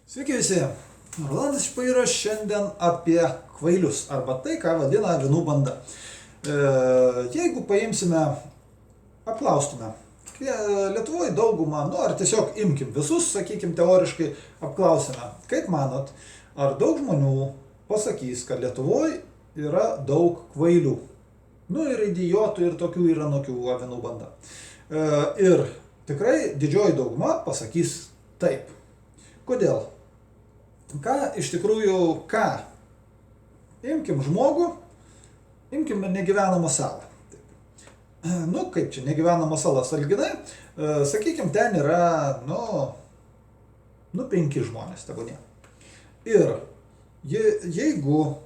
Sveiki visi! Rolandas Špaira šiandien apie kvailius arba tai, ką vadina avinų banda. Jeigu paimsime, apklaustume, Lietuvoje daugumą, ar tiesiog imkim visus, sakykim, teoriškai apklausime, kaip manot, ar daug žmonių pasakys, kad Lietuvoje yra daug kvailių. Ir idiotų, ir tokių ir anokių avinų banda. Ir tikrai didžioji dauguma pasakys taip. Kodėl? Iš tikrųjų, Imkim žmogų, imkim negyvenamą salą. Kaip čia negyvenama sala sąlyginai, sakykim, ten yra, 5 žmonės, tebūnie. Ir jeigu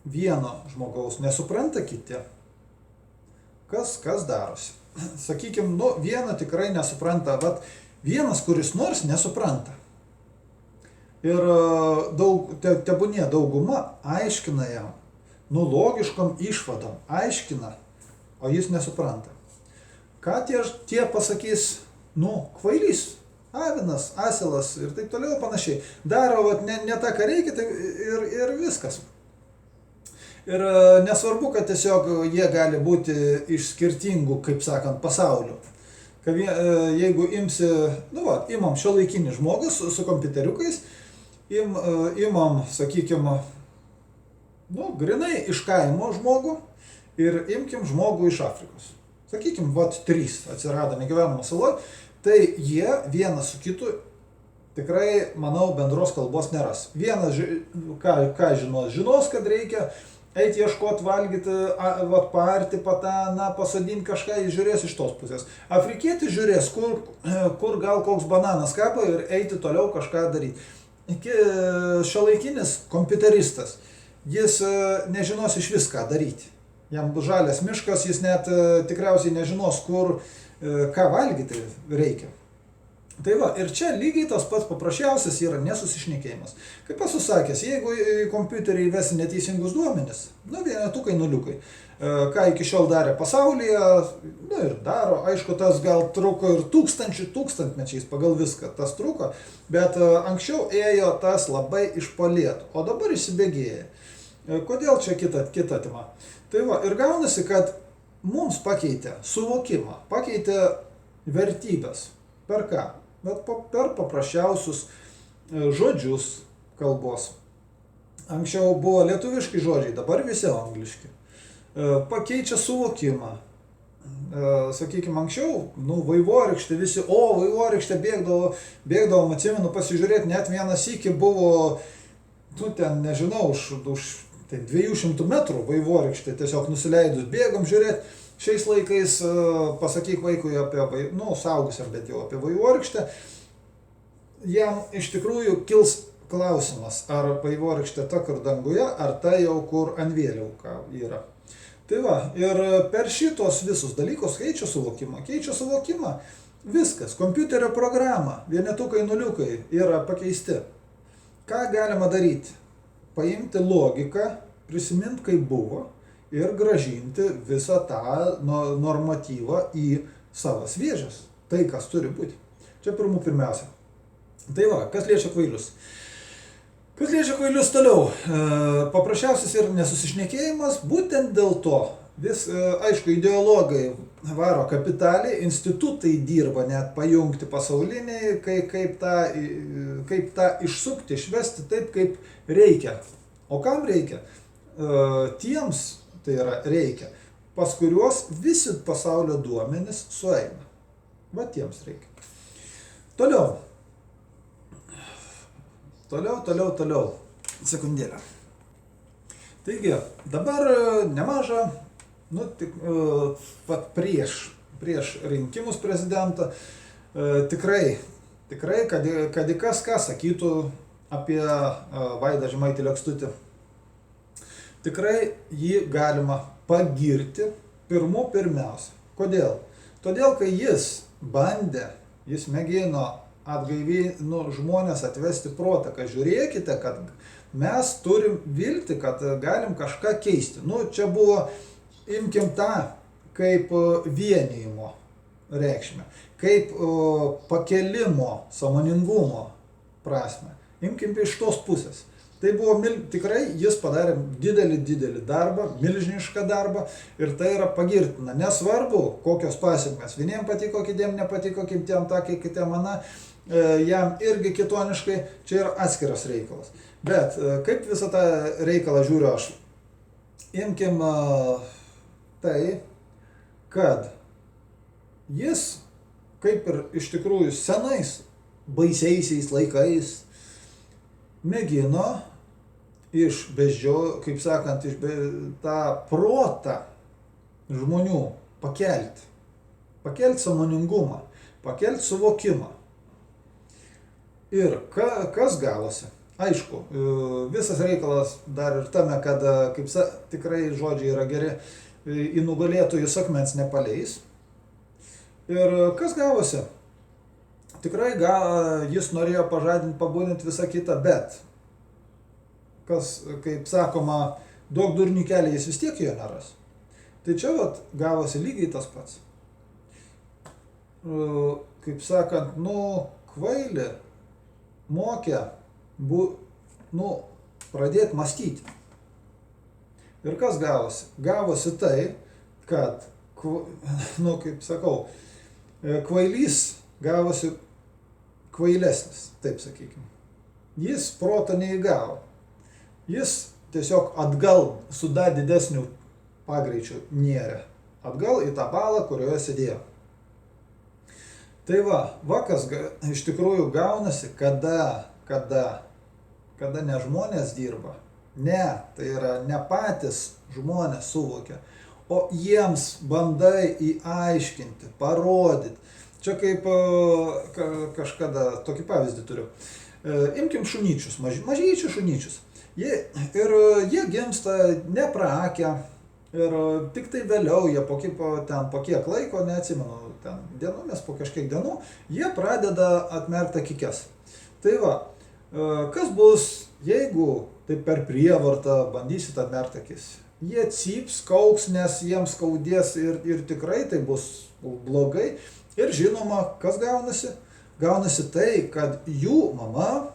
vieno žmogaus nesupranta kiti, kas darosi? Sakykim, vieną tikrai nesupranta, bet vienas, kuris nors nesupranta. Ir tebūnie dauguma aiškina jam, logiškom išvadom aiškina, o jis nesupranta. Ką tie pasakys, kvailys, avinas, asilas ir taip toliau panašiai. Daro ne tą, ką reikia, tai ir viskas. Ir nesvarbu, kad tiesiog jie gali būti iš skirtingų, kaip sakant, pasaulių. Jeigu imam šiuolaikinį žmogus su kompiuteriukais, imam, sakykime, grinai iš kaimo žmogų ir imkim žmogų iš Afrikos. Sakykim, 3 atsirado negyvenamo saloj, tai jie vienas su kitu tikrai, manau, bendros kalbos neras. Vienas, ką žinos, kad reikia eiti ieškoti, valgyti, paarti, pasodinti kažką, jis žiūrės iš tos pusės. Afrikietis žiūrės, kur gal koks bananas kabo ir eiti toliau kažką daryti. Šiuolaikinis kompiuteristas, jis nežinos iš viską daryti. Jam bus žalias miškas, jis net tikriausiai nežinos, ką valgyti reikia. Tai ir čia lygiai tas pats paprasčiausias yra nesusišnekėjimas. Kaip esu sakęs, jeigu į kompiuterį įvesi neteisingus duomenis, vienetukai, nuliukai, ką iki šiol darė pasaulyje, ir daro, aišku, tas gal truko ir tūkstantmečiais pagal viską, tas truko, bet anksčiau ėjo tas labai iš palėtų, o dabar įsibėgėja. Kodėl čia kita tema? Tai ir gaunasi, kad mums pakeitė suvokimą, pakeitė vertybės. Per ką? Bet per paprasčiausius žodžius kalbos. Anksčiau buvo lietuviški žodžiai, dabar visi angliški. Pakeičia suvokimą. Sakykime, anksčiau, vaivorykštė visi, vaivorykštė bėgdavom, atsimenu, pasižiūrėti, net vienas sykį buvo, ten, nežinau, už 200 metrų vaivorykštė, tiesiog nusileidus, bėgom žiūrėti. Šiais laikais pasakyk vaikui suaugusiam bet jau apie vaivorykštę, jam iš tikrųjų kils klausimas, ar vaivorykštė ta, kur danguje, ar ta jau, kur ant vėliauka yra. Tai ir per šitos visus dalykus keičia suvokimą, viskas, kompiuterio programa, vienetukai, nuliukai yra pakeisti. Ką galima daryti? Paimti logiką, prisiminti, kaip buvo, ir gražinti visą tą normatyvą į savas vėžes. Tai, kas turi būti. Čia pirmiausia. Tai kas liečia kvailius. Kas liečia kvailius toliau? Paprasčiausias ir nesusišnekėjimas, būtent dėl to. Aišku, ideologai varo kapitalį, institutai dirba net pajungti pasauliniai, kaip tą išsukti, išvesti taip, kaip reikia. O kam reikia? Tiems tai yra reikia, pas kuriuos visi pasaulio duomenys sueina. Tiems reikia. Toliau. Sekundėlę. Taigi, dabar nemaža, prieš rinkimus prezidentą, tikrai, kad į kas sakytų apie Vaidą Žemaitį Lekstutį. Tikrai jį galima pagirti pirmiausia. Kodėl? Todėl, kai jis mėgino žmonės atvesti protą, kad žiūrėkite, kad mes turim viltį, kad galim kažką keisti. Čia buvo, imkim tą kaip vienijimo reikšmę, kaip pakelimo, sąmoningumo prasme. Imkim iš tos pusės. Tai buvo tikrai jis padarė didelį darbą, milžinišką darbą ir tai yra pagirtina. Nesvarbu, kokios pasiekmes. Vieniem patiko, kitiem nepatiko, kitiem takė, kitiem ana, jam irgi kitoniškai, čia yra atskiras reikalas. Bet kaip visą tą reikalą žiūriu aš? Imkim tai, kad jis, kaip ir iš tikrųjų senais, baisiaisiais laikais, mėgino kaip sakant, tą protą žmonių pakelti. Pakelti sąmoningumą, pakelti suvokimą. Ir kas gavosi? Aišku, visas reikalas dar ir tame, kad tikrai žodžiai yra geri, į nugalėtojus akmens nepaleis. Ir kas gavosi? Tikrai jis norėjo pažadinti, pabudinti visą kitą, bet kas, kaip sakoma, daug durnių kelią jis vis tiek jo neras. Tai čia gavosi lygiai tas pats. Kaip sakant, kvailį mokė pradėti mąstyti. Ir kas gavosi? Gavosi tai, kad, kaip sakau, kvailys gavosi kvailesnis, taip sakykime. Jis proto neįgavo. Jis tiesiog atgal su dar didesniu pagreičiu nėrė. Atgal į tą balą, kurioje sėdėjo. Tai kas iš tikrųjų gaunasi, kada ne žmonės dirba. Ne, tai yra ne patys žmonės suvokia, o jiems bandai įaiškinti, parodyti. Čia kaip kažkada tokį pavyzdį turiu. Imkim šunyčius, mažyčius šunyčius. Jie gimsta nepraakę ir tik tai vėliau, jie po kiek laiko, neatsimenu, dienomis, po kažkiek dienų, jie pradeda atmerkti akikes. Tai kas bus, jeigu tai per prievartą bandysit atmerkti akis? Jie cyps, kauks, nes jiems skaudės ir tikrai tai bus blogai. Ir žinoma, kas gaunasi? Gaunasi tai, kad jų mama,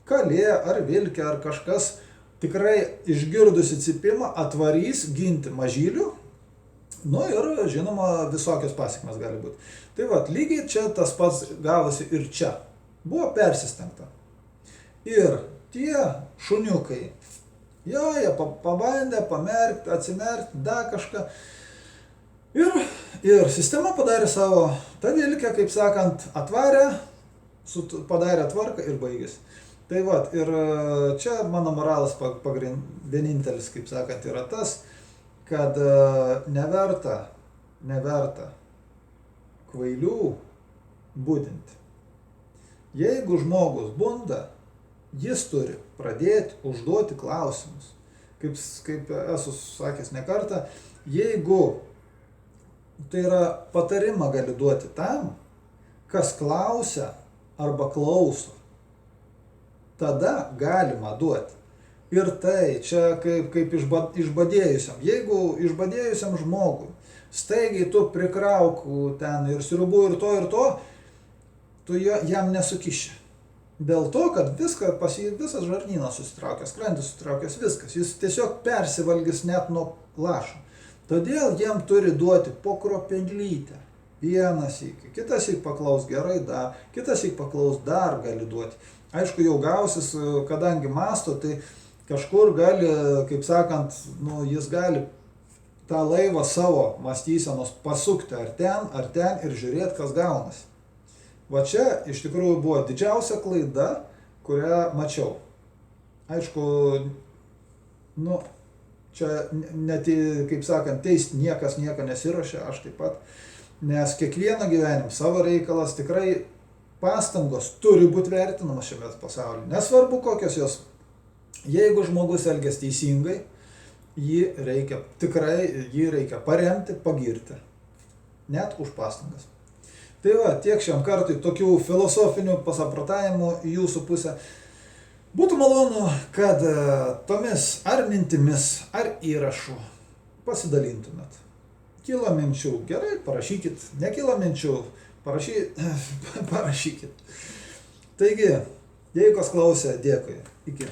kalė ar vilkė ar kažkas tikrai išgirdusi cypimą atvarys ginti mažylių. Ir žinoma, visokios pasiekmes gali būti. Tai lygiai čia tas pats gavosi ir čia. Buvo persistengta. Ir tie šuniukai, jie pabandė pamerkti, atsimerkti, dar kažką. Ir sistema padarė savo, ta vilkė, kaip sakant, atvarė, padarė tvarką ir baigėsi. Tai ir čia mano moralas vienintelis, kaip sakant, yra tas, kad neverta kvailių budinti. Jeigu žmogus bunda, jis turi pradėti užduoti klausimus. Kaip esu sakęs ne kartą, jeigu tai yra patarimą gali duoti tam, kas klausia arba klauso, tada galima duoti. Ir tai čia kaip išbadėjusiam. Jeigu išbadėjusiam žmogui staigiai tu prikrauk ten ir sriubų ir to, tu jam nesukiši. Dėl to, kad visas žarnynas susitraukęs, skrandis susitraukęs, viskas. Jis tiesiog persivalgys net nuo lašo. Todėl jiem turi duoti po kruopelytę. Vienas iki, kitas iki paklaus gerai, kitas iki paklaus dar gali duoti. Aišku, jau gausis, kadangi masto, tai kažkur gali, kaip sakant, jis gali tą laivą savo mąstysenos pasukti ar ten ir žiūrėti, kas gaunasi. Va čia iš tikrųjų buvo didžiausia klaida, kurią mačiau. Aišku, čia net, kaip sakant, teisti niekas nieko nesiruošia, aš taip pat, nes kiekvieno gyvenim savo reikalas, tikrai pastangos turi būti vertinamas šiame pasaulyje. Nesvarbu kokios jos, jeigu žmogus elgiasi teisingai, jį reikia paremti, pagirti, net už pastangas. Tai tiek šiam kartui tokių filosofinių pasamprotavimų į jūsų pusę. Būtų malonu, kad tomis ar mintimis, ar įrašu pasidalintumėt. Kilo minčių, gerai, parašykit. Nekilo minčių, parašykit. Taigi, Jeigu kas klausė, dėkui. Iki.